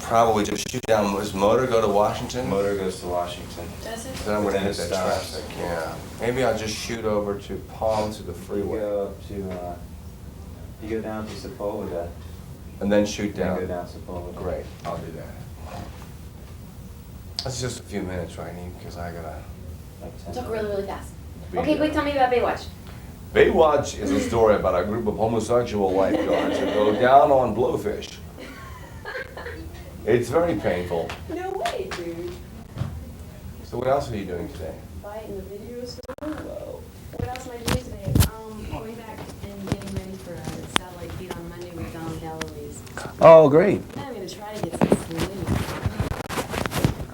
probably just shoot down. Does Motor go to Washington? Motor goes to Washington. Does it? Then I'm gonna hit that Stops. traffic, yeah. Maybe I'll just shoot over to Palm to the You freeway. go up to, you go down to Sepulveda. And then shoot Then down. go down Sepulveda. Great, I'll do that. That's just a few minutes, right, Because I gotta... Like 10. Talk really, really fast. Be Okay, there. quick, tell me about Baywatch. Baywatch is a story about a group of homosexual lifeguards who go down on blowfish. It's very painful. No way, dude. So what else are you doing today? Buy it in the video store. Whoa. What else am I doing today? Going back and getting ready for a satellite feed on Monday with Dom Galloway's. Oh, great. Then I'm gonna try to get some sleep.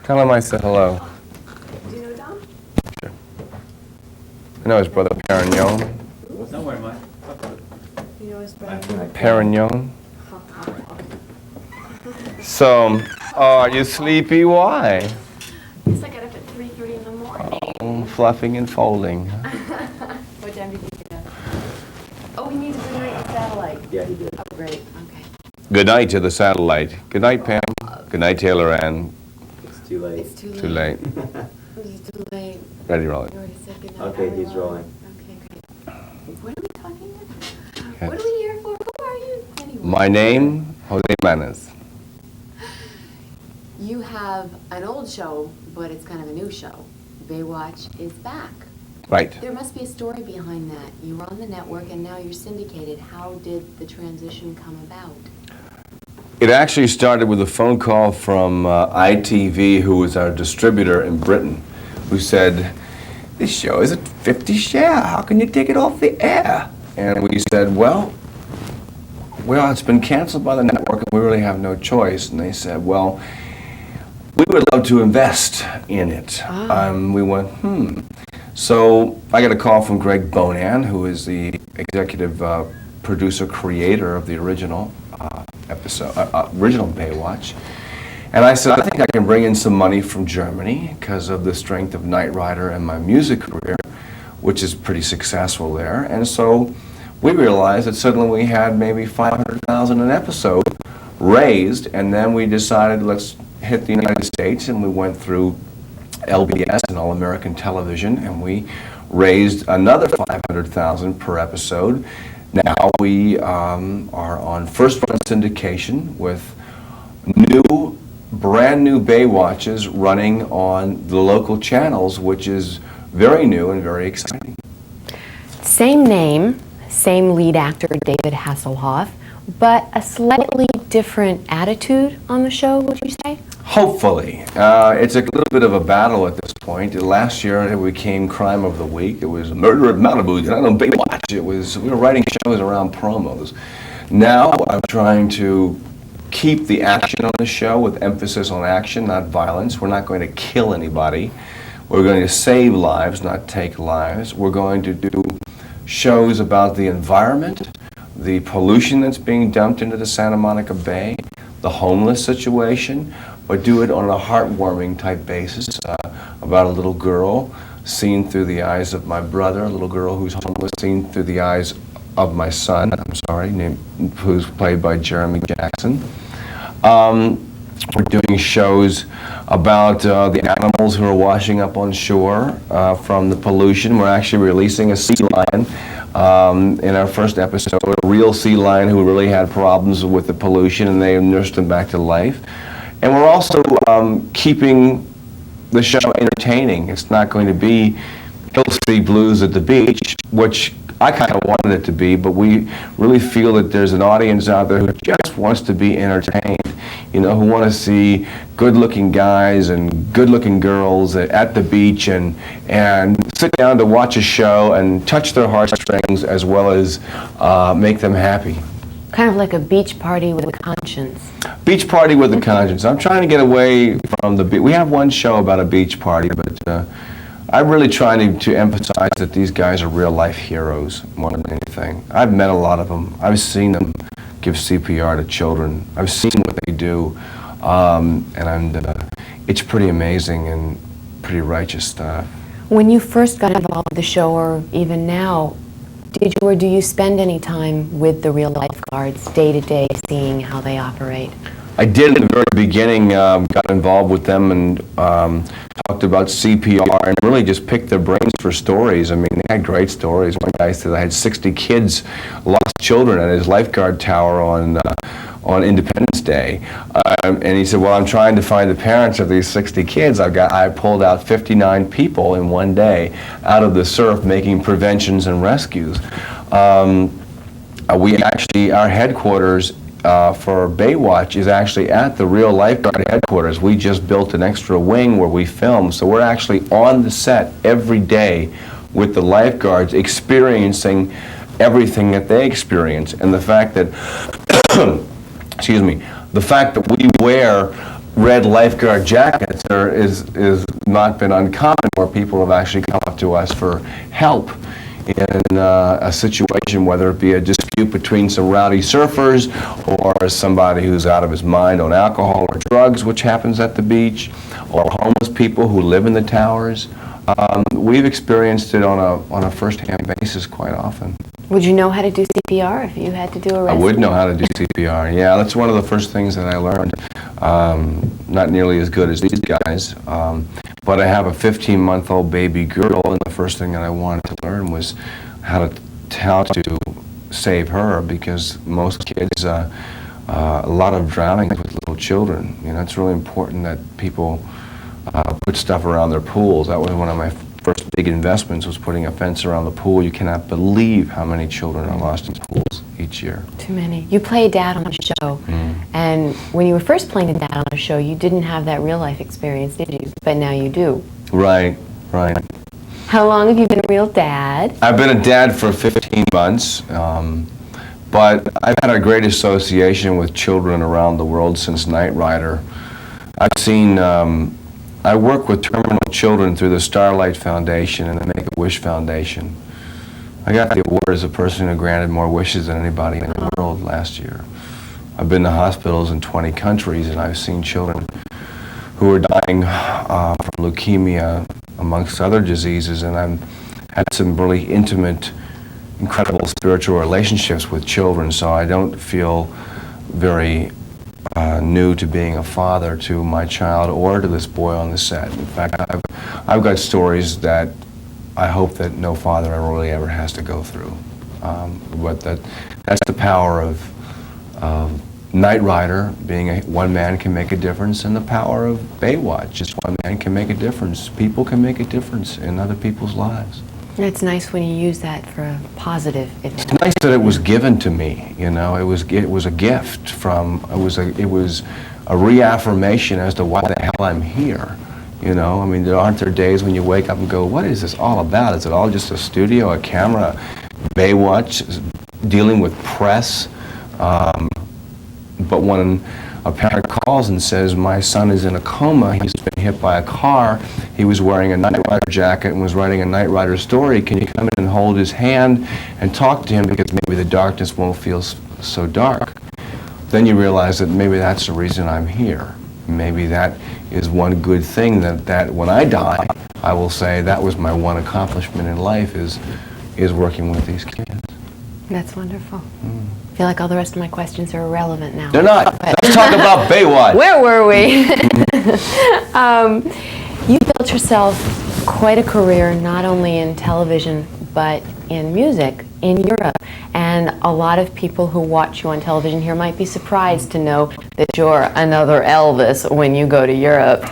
Tell him I said hello. Do you know Dom? Sure. I know his brother Perignon. Don't worry, Mike. You know his brother? Perignon. So, are you sleepy? Why? Yes, I got up at 3:30 in the morning. Oh, fluffing and folding. What time did you get up? Oh, we need to bring out the satellite. Yeah, he did. Oh, great. Okay. Good night to the satellite. Good night, Pam. Good night, Taylor Ann. It's too late. It's too late. Too late. It's too late. Ready, roll it. You already said good night. Okay, Are we he's rolling. Okay, great. What are we talking about? Okay. What are we here for? Who are you? Anyway. My name, Jose Manes. You have an old show, but it's kind of a new show. Baywatch is back. Right. There must be a story behind that. You were on the network and now you're syndicated. How did the transition come about? It actually started with a phone call from ITV, who was our distributor in Britain, who said, "This show is at 50 share. How can you take it off the air?" And we said, well, it's been canceled by the network and we really have no choice. And they said, well, we would love to invest in it. We went, So I got a call from Greg Bonan, who is the executive producer, creator of the original original Baywatch. And I said, I think I can bring in some money from Germany because of the strength of Knight Rider and my music career, which is pretty successful there. And so we realized that suddenly we had maybe $500,000 an episode raised, and then we decided let's hit the United States, and we went through LBS and All American Television, and we raised another $500,000 per episode. Now we are on first-run syndication with brand new Baywatches running on the local channels, which is very new and very exciting. Same name, same lead actor, David Hasselhoff, but a slightly different attitude on the show, would you say? Hopefully. It's a little bit of a battle at this point. Last year it became Crime of the Week. It was Murder at Malibu, I don't know, Baywatch. We were writing shows around promos. Now I'm trying to keep the action on the show with emphasis on action, not violence. We're not going to kill anybody. We're going to save lives, not take lives. We're going to do shows about the environment, the pollution that's being dumped into the Santa Monica Bay, the homeless situation, but do it on a heartwarming type basis about a little girl seen through the eyes of my brother, a little girl who's homeless seen through the eyes of my son, who's played by Jeremy Jackson. We're doing shows about the animals who are washing up on shore from the pollution. We're actually releasing a sea lion in our first episode, a real sea lion who really had problems with the pollution, and they nursed him back to life. And we're also keeping the show entertaining. It's not going to be Hill Street Blues at the beach, which I kind of wanted it to be, but we really feel that there's an audience out there who just wants to be entertained, who want to see good-looking guys and good-looking girls at the beach and sit down to watch a show and touch their heartstrings as well as make them happy. Kind of like a beach party with a conscience. Beach party with a conscience. I'm trying to get away from the beach. We have one show about a beach party, but I'm really trying to emphasize that these guys are real-life heroes more than anything. I've met a lot of them. I've seen them give CPR to children. I've seen what they do, it's pretty amazing and pretty righteous stuff. When you first got involved with the show, or even now, did you or do you spend any time with the real lifeguards day to day, seeing how they operate? I did in the very beginning, got involved with them and talked about CPR and really just picked their brains for stories. I mean, they had great stories. One guy said I had 60 kids, lost children at his lifeguard tower on Independence Day. And he said, well, I'm trying to find the parents of these 60 kids. I pulled out 59 people in one day out of the surf making preventions and rescues. We actually, our headquarters for Baywatch is actually at the real lifeguard headquarters. We just built an extra wing where we film, so we're actually on the set every day with the lifeguards experiencing everything that they experience. And the fact that, excuse me, the fact that we wear red lifeguard jackets is not been uncommon, where people have actually come up to us for help in a situation, whether it be a dispute between some rowdy surfers or somebody who's out of his mind on alcohol or drugs, which happens at the beach, or homeless people who live in the towers. We've experienced it on a first-hand basis quite often. Would you know how to do CPR if you had to do a rescue? I would know how to do CPR, yeah. That's one of the first things that I learned. Not nearly as good as these guys, but I have a 15-month-old baby girl, and the first thing that I wanted to learn was how to save her, because most kids, a lot of drowning with little children. You know, it's really important that people put stuff around their pools. That was one of my first big investments, was putting a fence around the pool. You cannot believe how many children are lost in pools each year. Too many. You play Dad on the show, and when you were first playing Dad on the show, you didn't have that real life experience, did you? But now you do. Right, right. How long have you been a real dad? I've been a dad for 15 months, but I've had a great association with children around the world since Knight Rider. I've seen, I work with terminal children through the Starlight Foundation and the Make-A-Wish Foundation. I got the award as a person who granted more wishes than anybody in the world last year. I've been to hospitals in 20 countries, and I've seen children who are dying from leukemia, amongst other diseases, and I've had some really intimate, incredible spiritual relationships with children, so I don't feel very new to being a father to my child or to this boy on the set. In fact, I've got stories that I hope that no father really ever has to go through. But that's the power of Knight Rider, being one man can make a difference, and the power of Baywatch, just one man can make a difference. People can make a difference in other people's lives. It's nice when you use that for a positive event. It's nice that it was given to me, you know. It was a gift from, it was a reaffirmation as to why the hell I'm here. You know, I mean, aren't there days when you wake up and go, what is this all about? Is it all just a studio, a camera, Baywatch, dealing with press? But when a parent calls and says, my son is in a coma, he's been hit by a car, he was wearing a Knight Rider jacket and was writing a Knight Rider story, can you come in and hold his hand and talk to him, because maybe the darkness won't feel so dark? Then you realize that maybe that's the reason I'm here. Maybe that is one good thing that when I die, I will say that was my one accomplishment in life, is working with these kids. That's wonderful. I feel like all the rest of my questions are irrelevant now. They're not. Let's talk about Baywatch. Where were we? You built yourself quite a career, not only in television, but in music in Europe. And a lot of people who watch you on television here might be surprised to know that you're another Elvis when you go to Europe.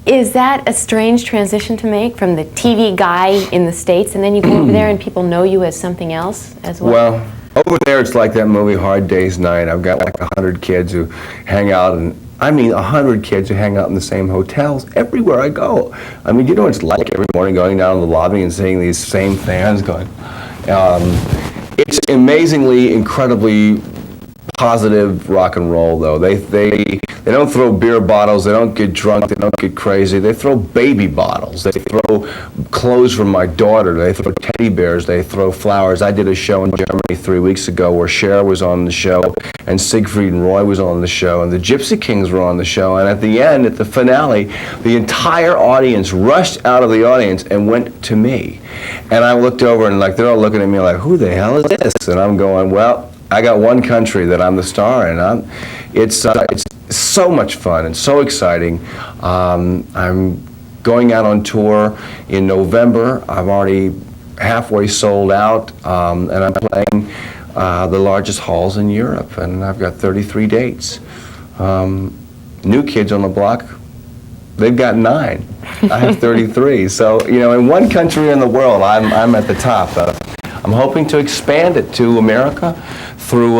Is that a strange transition to make from the TV guy in the States, and then you go over there and people know you as something else as well? Well, over there it's like that movie Hard Day's Night. I've got like 100 kids who hang out, and I mean 100 kids who hang out in the same hotels everywhere I go. I mean, you know what it's like every morning going down to the lobby and seeing these same fans going. It's amazingly, incredibly positive rock and roll, though. They don't throw beer bottles, they don't get drunk, they don't get crazy. They throw baby bottles, they throw clothes from my daughter, they throw teddy bears, they throw flowers. I did a show in Germany 3 weeks ago where Cher was on the show, and Siegfried and Roy was on the show, and the Gypsy Kings were on the show, and at the end, at the finale, the entire audience rushed out of the audience and went to me. And I looked over and like they're all looking at me like, who the hell is this? And I'm going, well, I got one country that I'm the star in. It's so much fun and so exciting. I'm going out on tour in November. I'm already halfway sold out, and I'm playing the largest halls in Europe, and I've got 33 dates. New Kids on the Block, they've got 9. I have 33. So, you know, in one country in the world, I'm at the top. I'm hoping to expand it to America through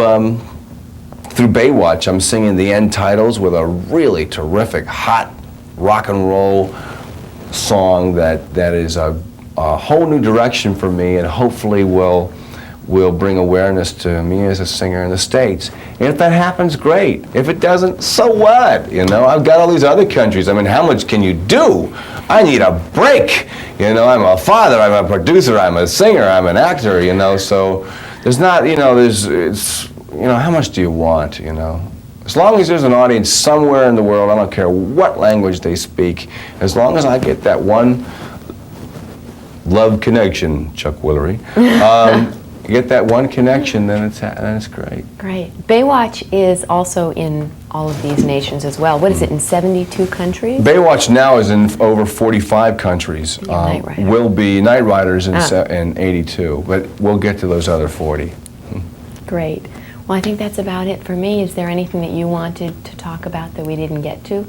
Baywatch. I'm singing the end titles with a really terrific, hot rock and roll song that is a whole new direction for me, and hopefully will bring awareness to me as a singer in the States. And if that happens, great. If it doesn't, so what? You know, I've got all these other countries. I mean, how much can you do? I need a break. You know, I'm a father, I'm a producer, I'm a singer, I'm an actor, you know, so there's not, you know, how much do you want, you know? As long as there's an audience somewhere in the world, I don't care what language they speak, as long as I get that one love connection, Chuck Woolery, get that one connection, then it's great. Great. Baywatch is also in all of these nations as well. What is it, in 72 countries? Baywatch now is in over 45 countries. Night Rider. Will be Night Riders in 82, but we'll get to those other 40. Great. Well, I think that's about it for me. Is there anything that you wanted to talk about that we didn't get to?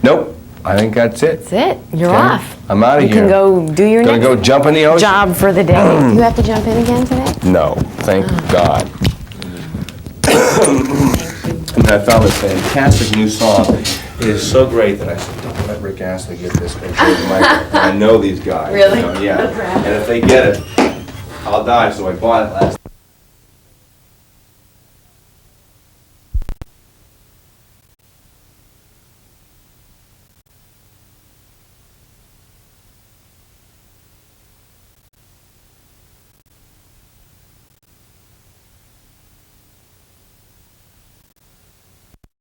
Nope. I think that's it. That's it. You're Okay. off. I'm out of here. You can go do your Gonna next go jump in the ocean. job for the day. Do you have to jump in again today? No, thank God. And I found this fantastic new song. It is so great that I said, don't let Rick Astley get this. I know these guys. Really? You know, yeah. And if they get it, I'll die. So I bought it last